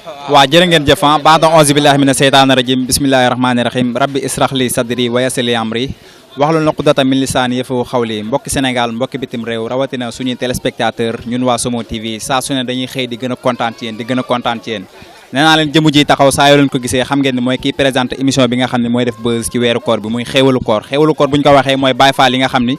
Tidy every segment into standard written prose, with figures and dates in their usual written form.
waa jërë ngeen jëf baada auzu billahi mina seytaani rajim bismillahi rahmaani rahim rabbi israh li sadri wa yassir li amri waxlul uqdatan min lisaani yafqahu qawli mbokki Sénégal mbokki bitim réew rawatina suñuy téléspectateur ñun waa Somo TV saa su ne dañuy xëy di gën a kontaan ci yéen di gën a kontaan ci yéen nee naa leen jëmu ji taxaw saa yoo leen ko gisee xam ngeen ni mooy kii présenté émission bi nga xam ne mooy def buzz ci weeru koor bi muy xéewalu koor bu ñu ko waxee mooy Baye Fall yi nga xam ni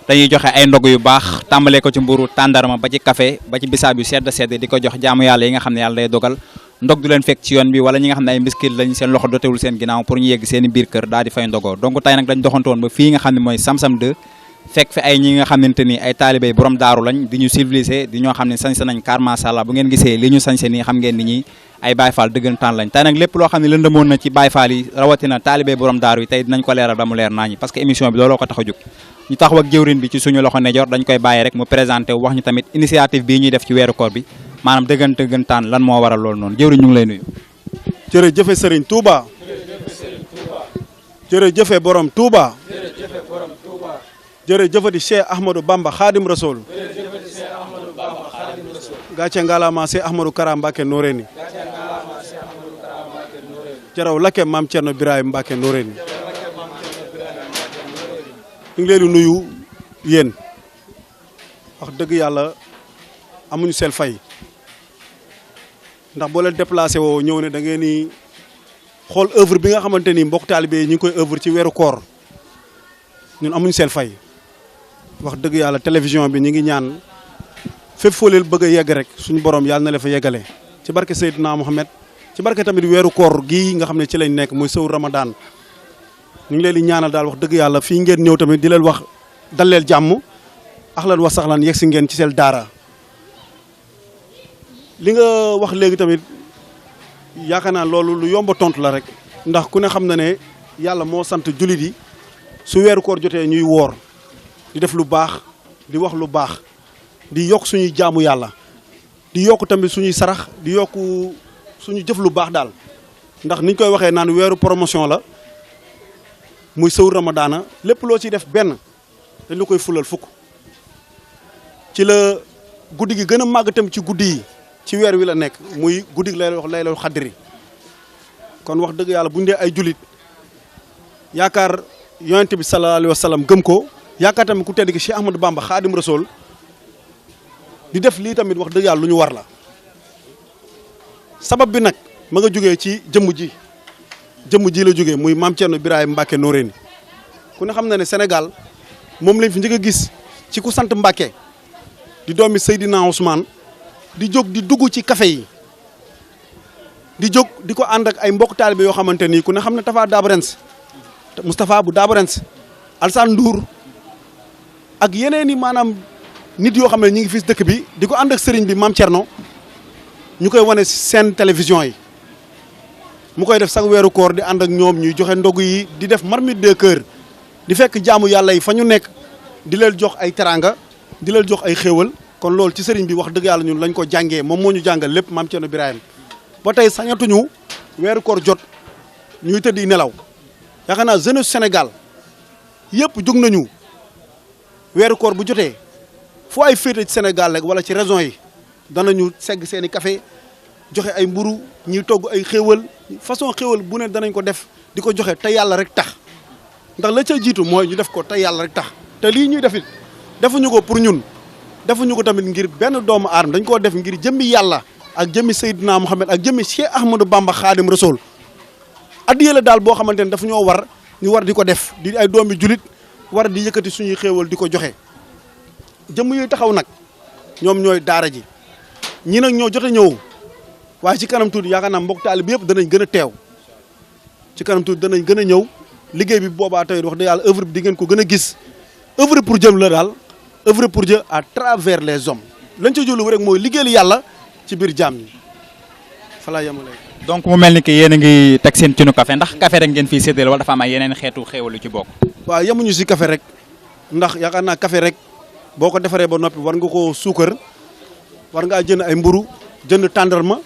dañuy joxe ay ndog yu baax tàmbalee ko ci mburu tàndarma ba ci café ba ci bisaab yu sedd di ko jox jaamu yàlla yi nga xam ne yàlla day dogal ndog du leen fekk ci yoon bi wala ñi nga xam ne ay mbiskit lañ seen loxo dotewul seen ginnaaw pour ñu yegg seen i biir kër daal di fay ndogoo donc tey nag dañ doxantu woon ba fii nga xam ne mooy Sam-Sam 2 fekk fi ay ñi nga xamante ni ay taalibé borom daaru lañ di ñu civilisé di ñoo xam ne sañse nañ car mashallah bu ngeen gisee li ñu sañse nii xam ngeen ni ñi ay Baye Fall dëggantaan lañ tey nag lépp loo xam ne lëndëmoon na ci Baye Fall yi rawatina taalibé borom daaru yi tey dinañ ko leeral ba mu leer nañi parce que émission bi looloo ko tax a jóg ñu taxaw ak jëwrin bi ci suñu loxo ndeyjoor dañ koy bàyyi rek mu présenté wax ñu tamit initiative bii ñuy def ci weeru koor bi maanaam dëggantaan lan moo waral loolu noonu jëwriñ ñu ngi lay nuyu. jërëjëfe Serigne Touba. jërëjëfe borom Touba. jërëjëfati Cheikh Ahmadou Bamba Khadim Rasoul. gàcce ngalaama Cheikh Ahmadou Kara Mbacké Noreyni. jaraw lakke maam Thierno Birahim Mbacké Noreyni. ñu ngi leen di nuyu yéen wax dëgg yàlla amuñu seen fay ndax boo leen déplacé woo ñëw ne da ngeen ni xool œuvre bi nga xamante ni mbokk taalibe yi ñu ngi koy œuvre ci weeru koor ñun amuñu seen fay wax dëgg yàlla télévision bi ñu ngi ñaan fépp foo leen bëgg a yegg rek suñu borom yàlla na la fa yeggale ci barke Seydina Mohamed ci barke tamit weeru koor gii nga xam ne ci lañ nekk muy sëw Ramadan ñu ngi leen di ñaanal daal wax dëgg yàlla fii ngeen ñëw tamit di leen wax daleel jàmm axlan wa saxlan yegg si ngeen ci seen daara li nga wax léegi tamit yaakaar naa loolu lu yomb a tontu la rek ndax ku ne xam na ne yàlla moo sant jullit yi su weeru koor jotee ñuy woor di def lu baax di wax lu baax di yokk suñuy jaamu yàlla di yokk tamit suñuy sarax di yokk suñu jëf lu baax daal ndax niñ koy waxee naan weeru promotion la muy sëw Ramadana lépp loo ciy def benn dañ la koy fulal fukk ci la guddi gi gën a màgg tam ci guddi yi ci weer wi la nekk muy guddi gi lay wax laylatul xadri kon wax dëgg yàlla bu ñu dee ay julit yaakaar yonent bi sallallahu alayhi wa sallam gëm ko yaakaar tamit ku tedd ki Cheikh Ahmadou Bamba Khadim Rasoul di def lii tamit wax dëgg yàlla lu ñu war la sabab bi nag ma nga jógee ci jëmm ji la jógee muy maam Thierno Birahim Mbacké Noreyni ku ne xam na ne Sénégal moom lañ fi njëkk a gis ci ku sant Mbacké di doomi Seydina Ousmane di jóg di dugg ci café yi di jóg di ko ànd ak ay mbokk taalibe yoo xamante ni ku ne xam ne Tafa Dabarens Moustapha bu Dabarens Alsane Ndour ak yeneen i maanaam nit yoo xam ne ñu ngi fii dëkk bi di ko ànd ak sëriñ bi maam Thierno ñu koy wane seen télévision yi mu koy def sax weeru koor di ànd ak ñoom ñuy joxe ndog yi di def marmite de cœur di fekk jaamu yàlla yi fa ñu nekk di leen jox ay teranga di leen jox ay xéewal kon loolu ci sëriñ bi wax dëgg yàlla ñun lañ ko jàngee moom moo ñu jàngal lépp maam Thierno Birahim ba tey sañatuñu weeru koor jot ñuy tëdd di nelaw yaakaar naa jeunesse Sénégal yëpp jóg nañu weeru koor bu jotee fu ay féete ci Sénégal rek wala ci région yi danañu segg seen i café joxe ay mburu ñuy togg ay xéewal façon xéewal bu ne danañ ko def di ko joxe te yàlla rek tax ndax la ca jiitu mooy ñu def ko te yàlla rek tax te lii ñuy defit defuñu ko pour ñun defuñu ko tamit ngir benn doomu aadama dañ koo def ngir jëmmi yàlla ak jëmmi Seydina Mohamed ak jëmmi Cheikh Ahmadou Bamba Khadim Rasoul addiya la daal boo xamante ne dafa ñoo war ñu war di ko def di ay doomi julit war di yëkkati suñuy xéewal di ko joxe jëmm yooyu taxaw nag ñoom ñooy daara ji ñi nag ñoo jote ñëw waaye ci kanam tuuti yaakaar naa mbokk taalibe bi yëpp danañ gën a teew ci kanam tuuti danañ gën a ñëw liggéey bi boobaa tey wax dëgg yàlla œuvre bi di ngeen ko gën a gis œuvre pour Dieu la daal œuvre pour Dieu à travers les hommes lañ ca jublu rek mooy liggéeyal yàlla ci biir jaam ñi fa laa yemale. donc mu mel ni que yéen a ngi teg seen cinu café ndax café rek ngeen fii séddale wala dafa am ay yeneen xeetu xéewal yu ci bokk. waaw yemuñu si café rek ndax yaakaar naa café rek boo ko defaree ba noppi war nga koo suukar war ngaa jënd ay mburu jënd tàndarma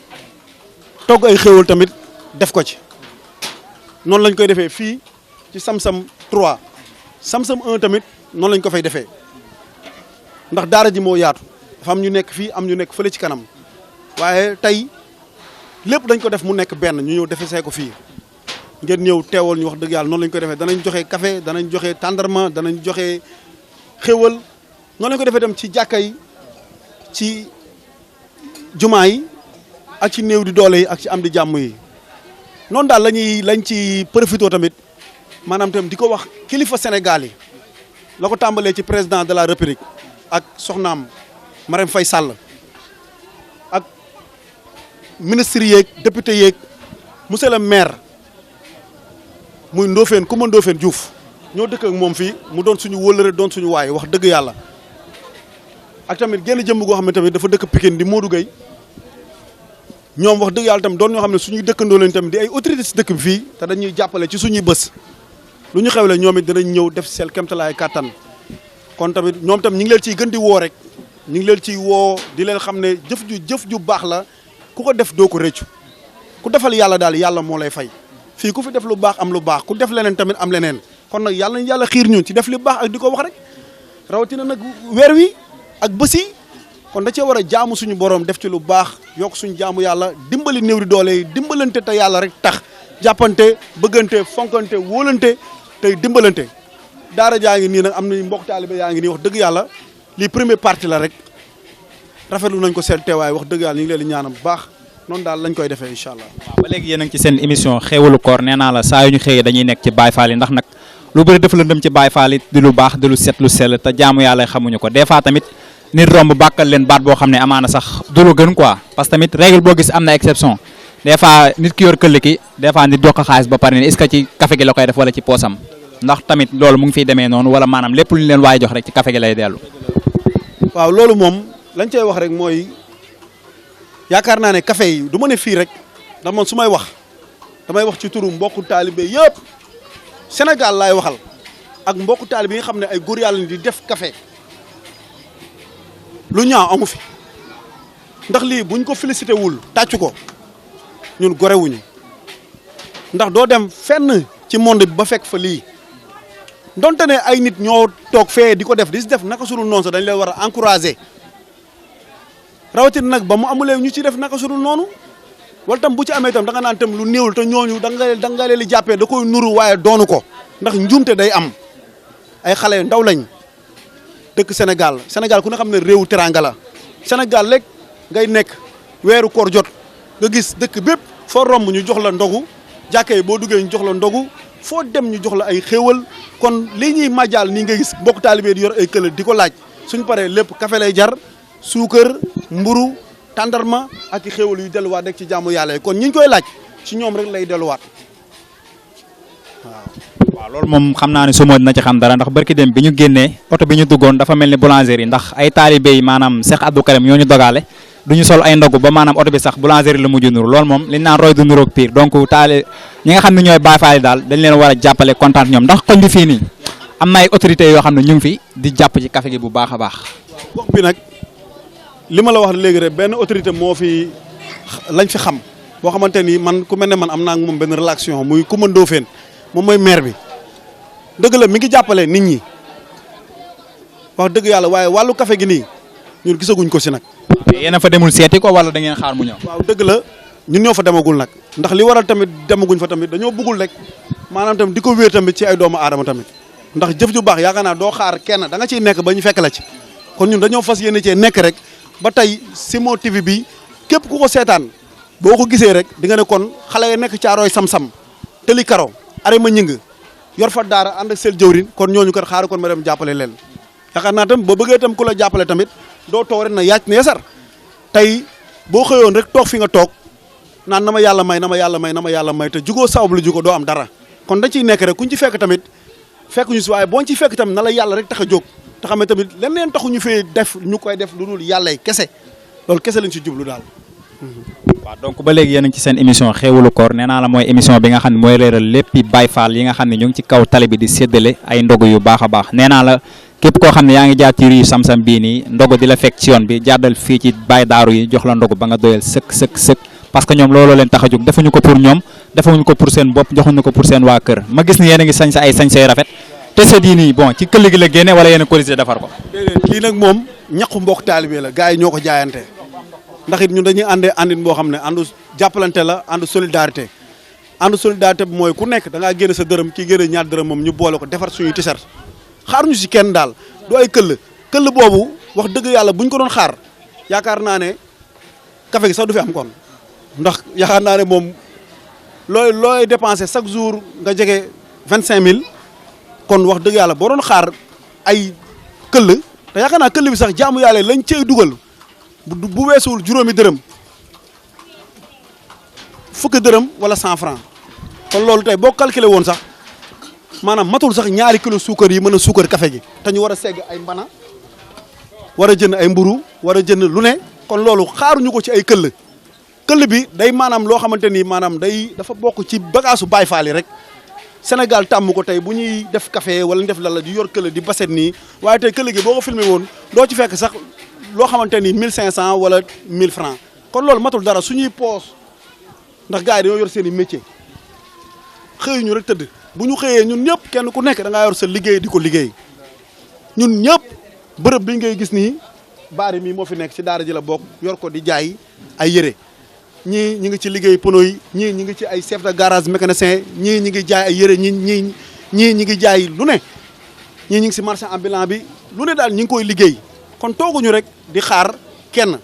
togg ay xéewal tamit def ko ci noonu lañ koy defee fii ci Sam-Sam 3 Sam-Sam 1 tamit noonu lañ ko fay defee ndax daara ji moo yaatu dafa am ñu nekk fii am ñu nekk fële ci kanam waaye tey lépp dañ ko def mu nekk benn ñu ñëw defe see ko fii ngeen ñëw teewal ñu wax dëgg yàlla noonu lañ ko defee danañ joxe café danañ joxe tàndarma danañ joxe xéwal noonu lañ ko defee tam ci jàkka yi ci jumaa yi ak ci néew di doole yi ak ci am di jàmm yi noonu daal lañ ci profité tamit maanaam tam di ko wax kilifa Sénégal yi la ko tàmbalee ci président de la république ak soxnaam Marème Faye Sall ak ministre yeeg député yeeg monsieur le maire muy Ndofène Coumba Ndofène Diouf ñoo dëkk ak moom fii mu doon suñu wëllëre doon suñu waay wax dëgg yàlla ak tamit génn jëmm goo xam ne tamit dafa dëkk Pikine di Modou Gueye ñoom wax dëgg yàlla tam doon ñoo xam ne suñuy dëkkandoo lañ tamit di ay autorité si dëkk bi fii te dañuy jàppale ci suñuy bës lu ñu xewle ñoom it dinañ ñëw def seen kéemtalaay kàttan kon tamit ñoom tam ñu ngi leen ciy gën di woo rek ñu ngi leen ciy woo di leen xam ne jëf ju baax la ku ko def doo ko rëccu ku defal yàlla daal yàlla moo lay fay fii ku fi def lu baax am lu baax ku def leneen tamit am leneen kon nag yàlla xiir ñun ci def li baax ak di ko wax rek rawatina nag weer wi ak bés yi kon da cee war a jaamu suñu borom def ci lu baax yokk suñu jaamu yàlla dimbali néew di doole yi dimbalante te yàlla rek tax jàppante bëggante fonkante wóolante tey dimbalante daara jaa ngi nii nag am nañu mbokk taalibe yaa ngi nii wax dëgg yàlla lii première partie la rek rafetlu nañ ko seen teewaay wax dëgg yàlla ñu ngi leen di ñaanal bu baax noonu daal lañ koy defee incha allah. waaw ba léegi yéen a ngi ci seen émission xéewalu koor nee naa la saa yu ñu xëyee dañuy nekk ci Baye Fall yi ndax nag lu bëri def la dem ci Baye Fall yi di lu baax di lu set lu sell te jaamu yàlla xamuñu ko des fois tamit nit romb bàkkal leen baat boo xam ne amaana sax du lu gën quoi parce que tamit règle boo gis am na exception des fois nit ki yor këll ki des fois nit jox ko xaalis ba pare ne est-ce que ci café gi la koy def wala ci poosam ndax tamit loolu mu ngi fiy demee noonu wala maanaam lépp lu ñu leen waay jox rek ci café gi lay dellu. waaw loolu moom lañ cey wax rek mooy yaakaar naa ne café yi du ma ne fii rek ndax man su may wax damay wax ci turu mbokku taalibe yëpp Sénégal laay waxal ak mbokku taalibe yi nga xam ne ay góor yàlla di def café lu ñaaw amu fi ndax lii buñ ko félicité wul tàcc ko ñun gorewuñu ndax doo dem fenn ci monde bi ba fekk fa lii donte ne ay nit ñoo toog fee di ko def di si def naka sudul noonu sax dañ leen war a encourager rawatina nag ba mu amulee ñu ci def naka sudul noonu wala tam bu ci amee tam da nga naan tam lu néewul te ñooñu da nga leen di jàppee da koy nuru waaye doonu ko ndax njuumte day am ay xale yu ndaw lañ dëkk Sénégal ku ne xam ne réewu teranga la Sénégal rek ngay nekk weeru koor jot nga gis dëkk bépp foo romb ñu jox la ndogu jàkkee boo duggee ñu jox la ndogu foo dem ñu jox la ay xéewal kon lii ñuy màjjal nii nga gis mbokk taalibe di yor ay këll di ko laaj suñ paree lépp café lay jar suukar mburu tàndarma ak i xéewal yu delluwaat rek ci jaamu yàlla yi kon ñi ñu koy laaj ci ñoom rek lay delluwaat waaw loolu moom xam naa ne su ma dina ci xam dara ndax barki dem bi ñu génnee oto bi ñu duggoon dafa mel ni boulangerie ndax ay taalibe yi maanaam Cheikh Abdou Karim ñoo ñu dogaale du ñu sol ay ndogu ba maanaam oto bi sax boulangerie la mujj nuru loolu moom liñ naan roy du nuroog pire donc ñi nga xam ne ñooy Baye Fall yi daal dañ leen war a jàppale kontaan ñoom ndax koñ bi fii nii am na ay autorités yoo xam ne ñu ngi fi di jàpp ci café gi bu baax a baax. gox bi nag li ma la wax léegi rek benn autorité moo fi lañ fi xam boo xamante ni man ku mel ne man am naa ak moom benn relation muy Coumba Ndofène moom mooy maire bi dëgg la mi ngi jàppale nit ñi wax dëgg yàlla waaye wàllu café gi nii ñun gisaguñ ko si nag. yéen a fa demul seeti ko wala da ngeen xaar mu ñëw. waaw dëgg la ñun ñoo fa demagul nag ndax li waral tamit demaguñ fa tamit dañoo bëggul rek maanaam tamit di ko wéer tamit ci ay doomu aadama tamit ndax jëf ju baax yaakaar naa doo xaar kenn da nga ciy nekk ba ñu fekk la ci kon ñun dañoo fas yéene cee nekk rek ba tey Simon TV bi képp ku ko seetaan boo ko gisee rek di nga ne kon xale yi nekk caarooy sam-sam tëli karo are ma ñing yor fa daara ànd ak seen jëwrin kon ñooñu kat xaaru kon ma dem jàppale leen yaakaar naa tam boo bëggee tam ku la jàppale tamit doo toog rek na yaaj na yasar tey boo xëyoon rek toog fi nga toog naan na ma yàlla may na ma yàlla may na ma yàlla may te jugoo sabab lu jugo doo am dara kon dañ ciy nekk rek kuñ ci fekk tamit fekk ñu si waaye boo ci fekk tamit na la yàlla rek tax a jóg te xam ne tamit leneen taxu ñu fee def ñu koy def lu dul yàlla kese loolu kese lañ si jublu daal. waaw donc ba léegi yéen a ngi ci seen émission xéewalu koor nee naa la mooy émission bi nga xam ne mooy leeral léppi Baye Fall yi nga xam ne ñu ngi ci kaw tali bi di séddale ay ndogu yu baax a baax nee naa la képp koo xam ne yaa ngi jaar ci rue Sam-Sam bii nii ndogu di la fekk ci yoon bi jàddal fii ci Baye Daaru yi jox la ndogu ba nga doyal sëkk parce que ñoom looloo leen tax a jóg defuñu ko pour ñoom defuñu ko pour seen bopp joxuñu ko pour seen waa kër ma gis ni yéen a ngi sañ sa ay sañ say rafet te set yi nii bon ci këll gi la génne wala yéen a colisé defar ko. déedéet lii nag moom ñaqu mbokk taalibe la gars yi ñoo ko jaayante ndax it ñun dañuy àndee àndin boo xam ne àndu jàppalante la àndu solidarité bi mooy ku nekk da ngaa génne sa dërëm kii génne ñaar dërëm moom ñu boole ko defar suñuy t-shirt xaaruñu si kenn daal du ay këll boobu wax dëgg yàlla buñ ko doon xaar yaakaar naa ne café gi sax du fi am kon ndax yaakaar naa ne moom looy dépensé chaque jour nga jege 25000 kon wax dëgg yàlla boo doon xaar ay këll te yaakaar naa këll bi sax jaamu yàlla lañ cey dugal bu weesuwul juróomi dërëm fukki dërëm wala 100 francs kon loolu tey boo calculé woon sax maanaam matul sax ñaari kilo suukar yi mën a suukar café gi te ñu war a segg ay mbana war a jënd ay mburu war a jënd lu ne kon loolu xaaruñu ko ci ay këll bi day maanaam loo xamante ni maanaam dafa bokk ci bagaasu Baay Faal yi rek Sénégal tàmm ko tey bu ñuy def café wala ñu def lala di yor këll di baset nii waaye tey këll gi boo ko filmé woon doo ci fekk sax loo xamante ni 1500 wala 1000 francs kon loolu matul dara suñuy poos ndax gars yi dañoo yor seen i métier xëyuñu rek tëdd bu ñu xëyee ñun ñëpp kenn ku nekk da ngaa yor sa liggéey di ko liggéey ñun ñëpp bërëb bi ngay gis nii baari mii moo fi nekk ci daara ji la bokk yor ko di jaay ay yére ñii ñi ngi ci liggéey pono yi ñii ñi ngi ci ay chef de garage mécanicien ñii ñi ngi jaay ay yére ñii ñi ngi jaay lu ne ñii ñi ngi ci marchand ambulant bi lu ne daal ñi ngi koy liggéey kon tooguñu rek di xaar kenn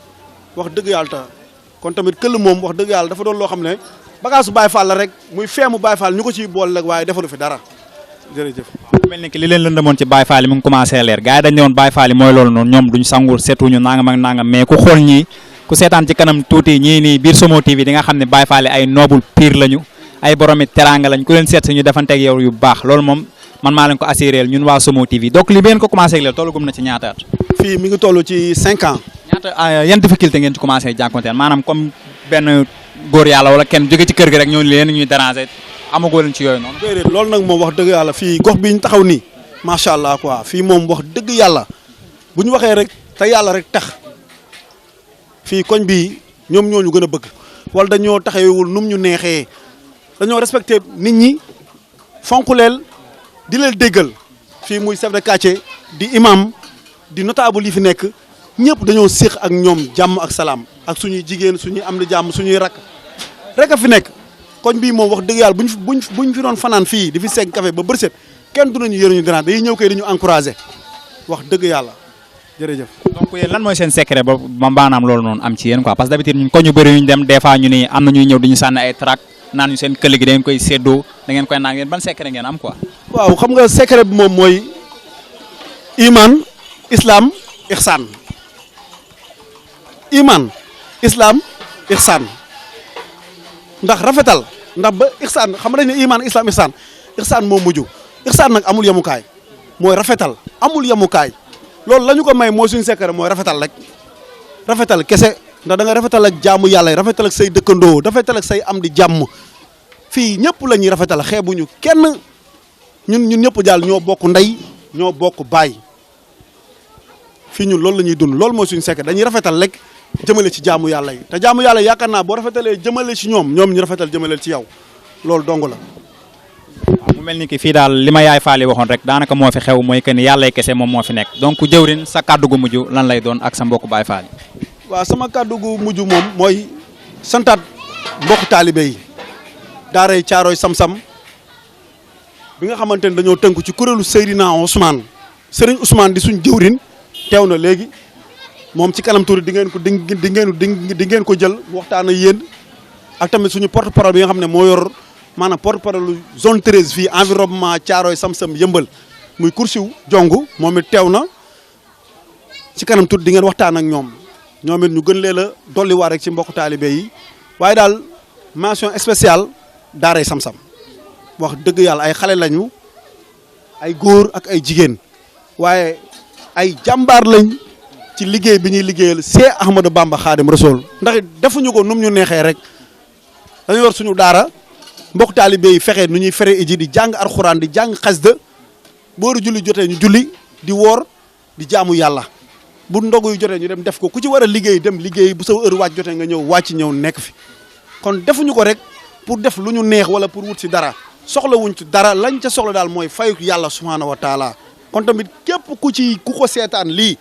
wax dëgg yàlla ta kon tamit këll moom wax dëgg yàlla dafa doon loo xam ne bagage Baye Fall la rek muy feemu Baye Fall ñu ko ciy boole rek waaye defalu fi dara jërëjëf. mel ni ki li leen lëndëmoon ci Baye Fall yi mu ngi commencé leer gars yi dañ ne woon Baye Fall yi mooy loolu noonu ñoom duñ sangul seetuñu nangam ak nangam mais ku xool ñii ku seetaan ci kanam tuuti ñii nii biir Somo TV di nga xam ne Baye Fall yi ay noble pire lañu ay boromi teranga lañ ku leen seet si ñu defanteeg yow yu baax loolu moom man maa leen ko assuré ñun waa Somo TV donc li ngeen ko commencé leer tollugum na ci ñaata at. fii mi ngi toll ci 5 ans. ñaata yan difficulté ngeen ci commencé jànkuwanteel maanaam comme benn góor yàlla wala kenn jóge ci kër gi rek ñoo leen ñuy déranger amagoo leen ci yooyu noonu. déedéet loolu nag moom wax dëgg yàlla fii gox bi ñu taxaw nii macha allah quoi fii moom wax dëgg yàlla bu ñu waxee rek te yàlla rek tax fii koñ bi ñoom ñoo ñu gën a bëgg wala dañoo taxawewul num ñu neexee dañoo respecté nit ñi fonk leel di leen déggal fii muy chef de quartier di imam di notable yi fi nekk ñëpp dañoo séq ak ñoom jàmm ak salaam ak suñuy jigéen suñuy am di jàmm suñuy rakk rek a fi nekk koñ bii moom wax dëgg yàlla buñ fi doon fanaan fii di fi segg café ba bërset kenn du nañu yëruñu dara dañuy ñëw kay dañu encouragé wax dëgg yàlla jërëjëf. donc yéen lan mooy seen secret ba maanaam loolu noonu am ci yéen quoi parce que d'habitude ñun ko ñu bëri ñu dem des fois ñu ni am na ñuy ñëw di ñu sànni ay trac naan ñu seen këll gi da ngeen koy séddoo da ngeen koy naan yéen ban secret ngeen am quoi. waaw xam nga secret bi moom mooy iman islam ihsan iman islam ihsan ndax rafetal ndax ba ihsan xam nga dañ ne iman islam ihsan moo mujj ihsan nag amul yemukaay mooy rafetal amul yemukaay loolu la ñu ko may mooy suñu secret mooy rafetal rek rafetal kese ndax da nga rafetal ak jaamu yàlla rafetal ak say dëkkandoo rafetal ak say am di jàmm fii ñëpp la ñuy rafetal xeebuñu kenn ñun ñëpp daal ñoo bokk ndey ñoo bokk baay fii ñun loolu la ñuy dund loolu mooy suñu secret dañuy rafetal rek jëmale ci jaamu yàlla yi te jaamu yàlla yaakaar naa boo rafetalee jëmale ci ñoom ñu rafetal jëmaleel ci yow loolu dong la. waaw mu mel ni ki fii daal li ma yaay faali waxoon rek daanaka moo fi xew mooy que ni yàlla kese moom moo fi nekk donc jëwrin sa kàddu gu mujj lan lay doon ak sa mbokku baay faali. waaw sama kàddu gu mujj moom mooy santaat mbokku taalibe yi daaray Caaroy Sam-Sam bi nga xamante ne dañoo tënku ci kuréelu Seydina Ousmane Serigne Ousmane di suñ jëwrin teew na léegi moom ci kanam tuuti di ngeen ko jël waxtaan ak yéen ak tamit suñu porte parole bi nga xam ne moo yor maanaam porte parole zone 13 fii environnement Caaroy Sam-Sam yëmbal muy kursiw jong moom it teew na ci kanam tuuti di ngeen waxtaan ak ñoom it ñu gën leen a dolliwaat rek ci mbokku taalibe yi waaye daal mention spéciale daaray Sam-Sam wax dëgg yàlla ay xale lañu ay góor ak ay jigéen waaye ay jàmbaar lañ ci liggéey bi ñuy liggéeyal Seex Ahmadou Bamba Xaadim Rasuul ndax defuñu ko num ñu neexee rek dañu yor suñu daara mbokk taalibe yi fexe nu ñuy fere iji di jàng alxuraan di jàng xasida booru julli jotee ñu julli di woor di jaamu yàlla bu ndogu yu jotee ñu dem def ko ku ci war a liggéey dem liggéey bu sa heure wàcc jotee nga ñëw wàcc ñëw nekk fi kon defuñu ko rek pour def lu ñu neex wala pour wut si dara soxla wuñ ci dara lañ ca soxla daal mooy fayuk yàlla subhaanahu wa taala kon tamit képp ku ko seetaan lii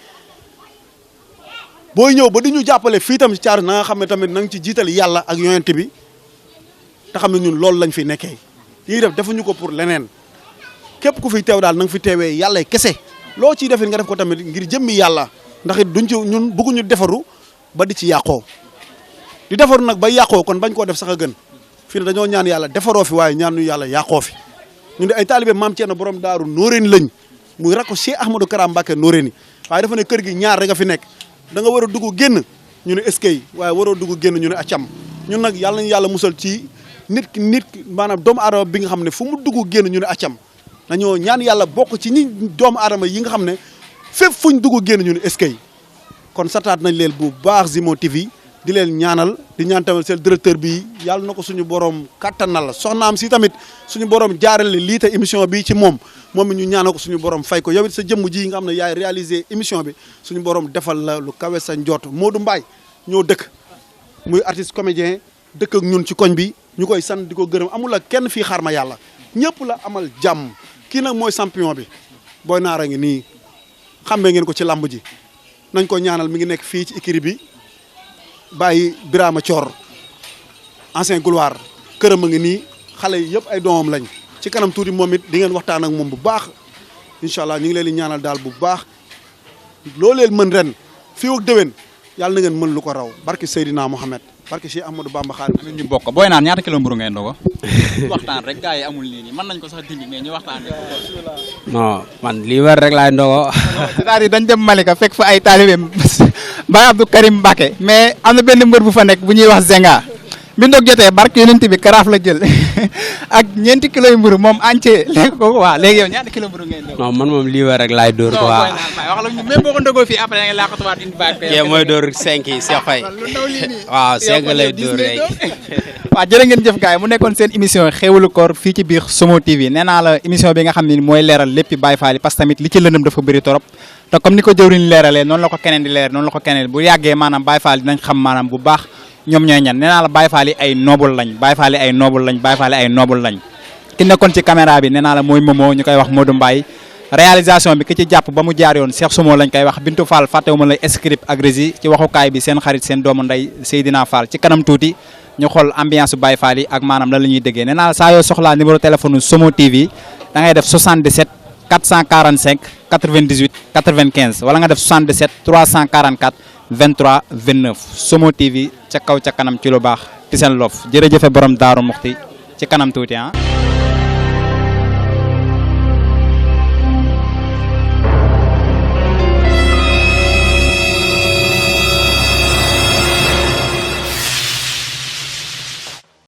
booy ñëw ba di ñu jàppale fii tam ci Thiaroye na nga xam ne tamit na nga ci jiital yàlla ak yonent bi te xam ne ñun loolu lañ fi nekkee lii def defuñu ko pour leneen képp ku fi teew daal na nga fi teewee yàlla kese loo ciy defit nga def ko tamit ngir jëmmi yàlla ndax it duñ ci ñun bëgguñu defaru ba di ci yàqoo di defaru nag ba yàqoo kon bañ koo def sax a gën fii ne dañoo ñaan yàlla defaroo fi waaye ñaan ñu yàlla yàqoo fi ñun de ay taalibe maam Thierno borom daaru Noreyni lañ muy rakku Cheikh Ahmadou Kara Mbacké Noreyni waaye dafa ne kër gi ñaar rek a fi nekk da nga war a dugg génn ñu ne eskay waaye waroo dugg génn ñu ne accam ñun nag yàlla nañu yàlla musal ci nit maanaam doomu aadama bi nga xam ne fu mu dugg génn ñu ne accam dañoo ñaan yàlla bokk ci ñi doomu aadama yi nga xam ne fépp fuñ dugg génn ñu ne eskay kon sataat nañ leen bu baax Zimo TV di leen ñaanal di ñaan tamit seen directeur bi yàlla na ko suñu borom kattanal la soxnaam si tamit suñu borom jaarale lii te émission bi ci moom ñu ñaanal ko suñu borom fay ko yow it sa jëmm ji nga xam ne yaay réaliser émission bi suñu borom defal la lu kawe sa njoot Modou Mbaye ñoo dëkk muy artiste comédien dëkk ak ñun ci koñ bi ñu koy sant di ko gërëm amul la kenn fii xaar ma yàlla ñëpp la amal jàmm kii nag mooy champion bi Boy Naar a ngi nii xambee ngeen ko ci làmb ji nañ ko ñaanal mi ngi nekk fii ci écurie bi bàyyi Birama Thior ancien gloire këram a ngi nii xale yi yëpp ay doomam lañ ci kanam tuuti moom it di ngeen waxtaan ak moom bu baax incha allah ñu ngi leen di ñaanal daal bu baax loo leen mën ren fii ak déwén yàlla na ngeen mën lu ko raw barki Seydina Mohamed barki Cheikh Ahmadou Bamba Xaadim amiin ñu bokk Boy Naar ñaata kilo mburu ngay ndogo waxtaan rek gars yi amul nii mën nañ ko sax dindi mais ñu waxtaan rek. non man lii war rek laay ndogo. c'est-à-dire dañ dem Malika fekk fa ay taalibeem Baye Abdou Karim Mbacké mais am na benn mbër bu fa nekk bu ñuy wax Zenga bi ndoog jotee barke yonent bi karaaf la jël ak ñeenti kilo yu mburu moom entier lekk ko waaw léegi yow ñaata kilo mburu ngay ndogo. non man moom lii war rek laay dóor quoi. wax la ñu même boo ko ndogoo fii après da nga laqatuwaat indi baat. kee mooy dóor 5 yi Cheikh Faye. lu ndaw lii nii waaw 5 lay dóor rek. waaw jërë ngeen jëf gars yi mu nekkoon seen émission xéwalu koor fii ci biir Zimo TV nee naa la émission bi nga xam ne mooy leeral lépp Baye Fall parce que tamit li ci lëndëm dafa bëri torop te comme ni ko jëwriñ leeralee noonu la ko keneen di leer noonu la ko keneen bu yàggee maanaam Baye Fall dinañ xam maanaam bu baax ñoom ñooy ñan nee naa la Baye Fall yi ay noble lañ Baye Fall yi ay noble lañ Baye Fall yi ay noble lañ ki nekkoon ci caméra bi nee naa la mooy Momo ñu koy wax Modou Mbaye réalisation bi ki ci jàpp ba mu jaar yoon Cheikh Somo lañ koy wax Bintou Fall fàttewuma lay script ak régie ci waxukaay bi seen xarit seen doomu ndey Seydina Fall ci kanam tuuti ñu xool ambiance Baye Fall yi ak maanaam lan la ñuy déggee nee naa la saa yoo soxlaa numéro téléphone Zimo TV da ngay def 77 445 98 95 wala nga def 77 344 23 29 Zimo TV ca kaw ca kanam ci lu baax ci seen lof jërëjëfe borom Daaru Muxti ci kanam tuuti ah